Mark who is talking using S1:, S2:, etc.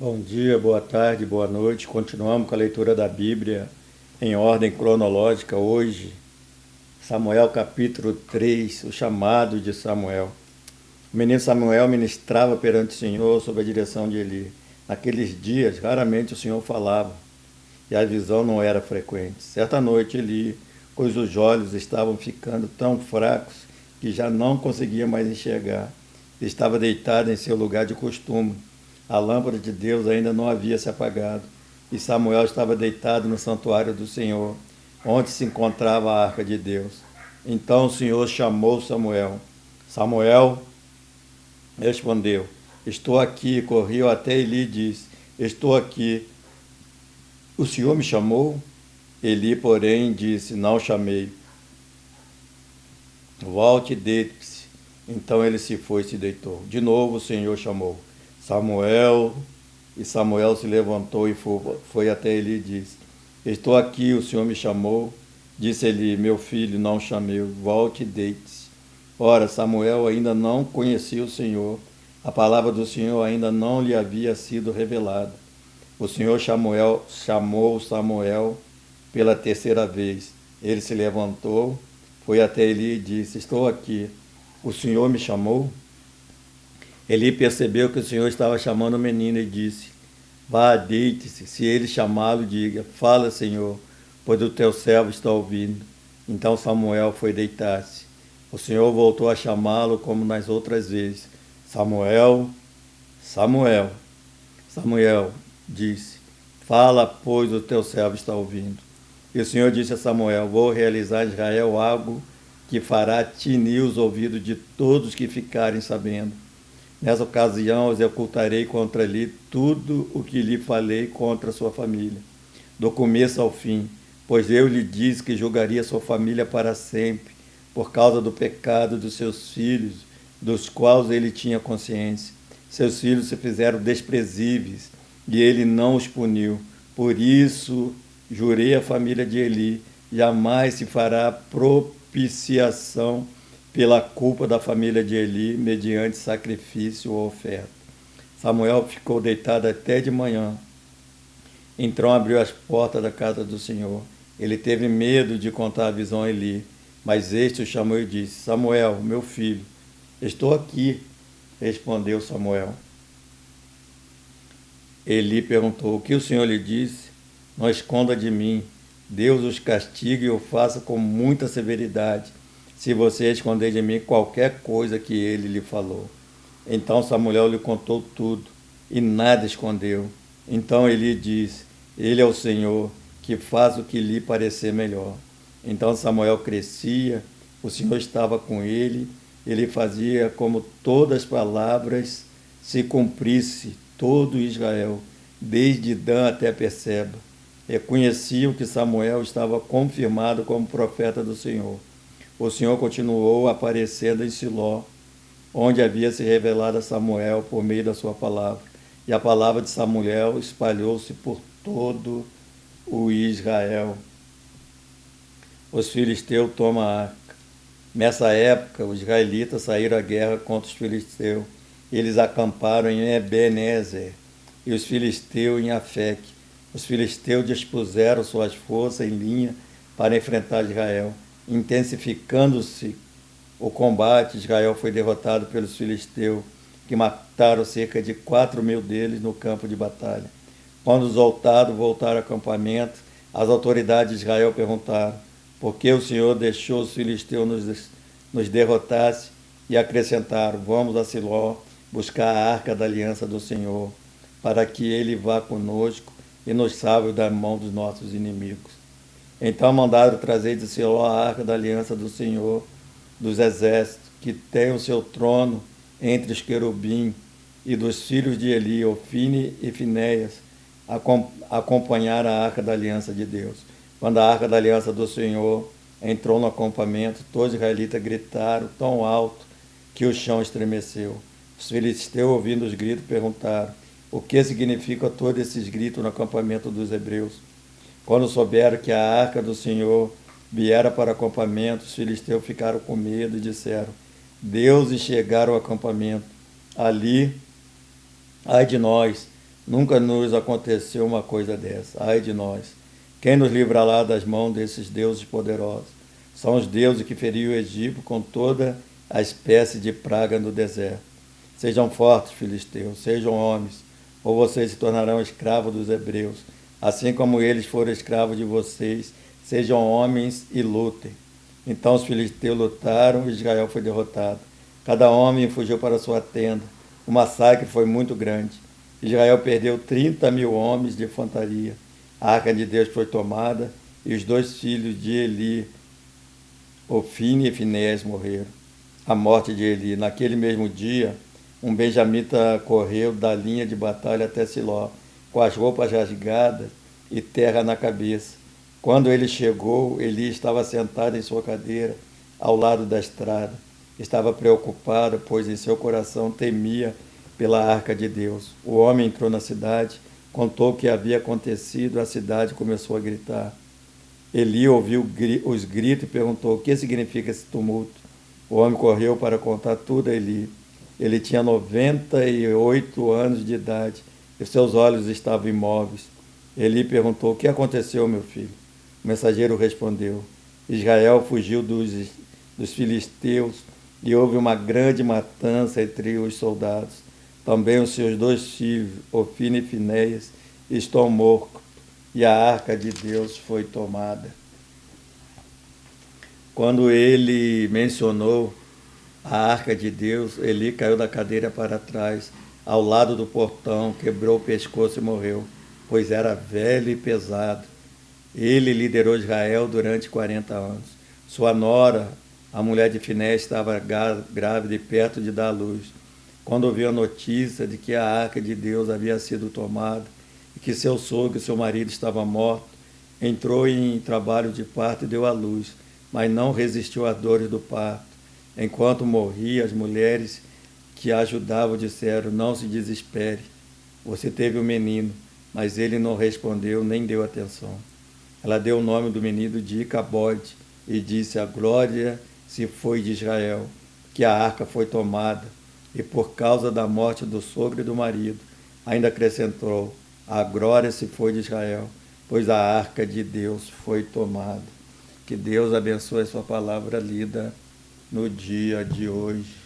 S1: Bom dia, boa tarde, boa noite. Continuamos com a leitura da Bíblia em ordem cronológica hoje. Samuel capítulo 3, o chamado de Samuel. O menino Samuel ministrava perante o Senhor sob a direção de Eli. Naqueles dias, raramente o Senhor falava e a visão não era frequente. Certa noite, Eli, cujos olhos estavam ficando tão fracos que já não conseguia mais enxergar, estava deitado em seu lugar de costume. A lâmpada de Deus ainda não havia se apagado, e Samuel estava deitado no santuário do Senhor, onde se encontrava a arca de Deus. Então o Senhor chamou Samuel. Samuel respondeu: Estou aqui. Correu até Eli e disse: Estou aqui. O Senhor me chamou? Eli, porém, disse: Não chamei. Volte e deite-se. Então ele se foi e se deitou. De novo o Senhor chamou: Samuel. E Samuel se levantou e foi até Eli e disse: Estou aqui, o Senhor me chamou. Disse Eli: Meu filho, não chamei. Volte e deite-se. Ora, Samuel ainda não conhecia o Senhor. A palavra do Senhor ainda não lhe havia sido revelada. O Senhor chamou Samuel pela terceira vez. Ele se levantou, foi até Eli e disse: Estou aqui. O Senhor me chamou? Eli percebeu que o Senhor estava chamando o menino e disse: Vá, deite-se. Se ele chamá-lo, diga: Fala, Senhor, pois o teu servo está ouvindo. Então Samuel foi deitar-se. O Senhor voltou a chamá-lo como nas outras vezes: Samuel, Samuel. Samuel disse: Fala, pois o teu servo está ouvindo. E o Senhor disse a Samuel: Vou realizar em Israel algo que fará tinir os ouvidos de todos que ficarem sabendo. Nessa ocasião executarei contra ele tudo o que lhe falei contra sua família, do começo ao fim, pois eu lhe disse que julgaria sua família para sempre, por causa do pecado dos seus filhos, dos quais ele tinha consciência. Seus filhos se fizeram desprezíveis, e ele não os puniu. Por isso, jurei à família de Eli: jamais se fará propiciação pela culpa da família de Eli, mediante sacrifício ou oferta. Samuel ficou deitado até de manhã. Então abriu as portas da casa do Senhor. Ele teve medo de contar a visão a Eli, mas este o chamou e disse: Samuel, meu filho. Estou aqui, respondeu Samuel. Eli perguntou: O que o Senhor lhe disse? Não esconda de mim. Deus os castigue e o faça com muita severidade, se você esconder de mim qualquer coisa que ele lhe falou. Então Samuel lhe contou tudo, e nada escondeu. Então Eli disse: Ele é o Senhor, que faz o que lhe parecer melhor. Então Samuel crescia, o Senhor estava com ele fazia como todas as palavras se cumprisse todo Israel, desde Dan até Berseba. Reconheciam que Samuel estava confirmado como profeta do Senhor. O Senhor continuou aparecendo em Siló, onde havia se revelado a Samuel por meio da sua palavra. E a palavra de Samuel espalhou-se por todo o Israel. Os filisteus tomam a arca. Nessa época, os israelitas saíram à guerra contra os filisteus. Eles acamparam em Ebenezer e os filisteus em Afeque. Os filisteus dispuseram suas forças em linha para enfrentar Israel. Intensificando-se o combate, Israel foi derrotado pelos filisteus, que mataram cerca de 4.000 deles no campo de batalha. Quando os soldados voltaram ao acampamento, as autoridades de Israel perguntaram: por que o Senhor deixou os filisteus nos derrotassem? E acrescentaram: vamos a Siló buscar a arca da aliança do Senhor, para que ele vá conosco e nos salve da mão dos nossos inimigos. Então mandaram trazer de Siló a arca da aliança do Senhor dos exércitos, que tem o seu trono entre os querubim, e dos filhos de Eli, Ofine e Finéias, acompanharam a arca da aliança de Deus. Quando a arca da aliança do Senhor entrou no acampamento, todos os israelitas gritaram tão alto que o chão estremeceu. Os filisteus, ouvindo os gritos, perguntaram: o que significam todos esses gritos no acampamento dos hebreus? Quando souberam que a arca do Senhor viera para o acampamento, os filisteus ficaram com medo e disseram: deuses chegaram ao acampamento. Ali, ai de nós, Nunca nos aconteceu uma coisa dessa. Ai de nós! Quem nos livrará das mãos desses deuses poderosos? São os deuses que feriram o Egito com toda a espécie de praga no deserto. Sejam fortes, filisteus, sejam homens, ou vocês se tornarão escravos dos hebreus. Assim como eles foram escravos de vocês, sejam homens e lutem. Então os filisteus lutaram e Israel foi derrotado. Cada homem fugiu para sua tenda. O massacre foi muito grande. Israel perdeu 30.000 homens de infantaria. A arca de Deus foi tomada e os 2 filhos de Eli, Ofni e Finéias, morreram. A morte de Eli. Naquele mesmo dia, um benjamita correu da linha de batalha até Siló, com as roupas rasgadas e terra na cabeça. Quando ele chegou, Eli estava sentado em sua cadeira, ao lado da estrada. Estava preocupado, pois em seu coração temia pela arca de Deus. O homem entrou na cidade, contou o que havia acontecido, a cidade começou a gritar. Eli ouviu os gritos e perguntou: o que significa esse tumulto? O homem correu para contar tudo a Eli. Ele tinha 98 anos de idade e seus olhos estavam imóveis. Eli perguntou: o que aconteceu, meu filho? O mensageiro respondeu: Israel fugiu dos filisteus e houve uma grande matança entre os soldados. Também os seus 2 filhos, Ofni e Finéias, estão mortos e a arca de Deus foi tomada. Quando ele mencionou a arca de Deus, Eli caiu da cadeira para trás, ao lado do portão, quebrou o pescoço e morreu, pois era velho e pesado. Ele liderou Israel durante 40 anos. Sua nora, a mulher de Finéias, estava grávida e perto de dar à luz. Quando ouviu a notícia de que a arca de Deus havia sido tomada e que seu sogro e seu marido estavam mortos, entrou em trabalho de parto e deu à luz, mas não resistiu às dores do parto. Enquanto morria, as mulheres que a ajudavam disseram: não se desespere, você teve um menino. Mas ele não respondeu nem deu atenção. Ela deu o nome do menino de Icabode e disse: a glória se foi de Israel, que a arca foi tomada, e por causa da morte do sogro e do marido, ainda acrescentou: a glória se foi de Israel, pois a arca de Deus foi tomada. Que Deus abençoe a sua palavra lida no dia de hoje.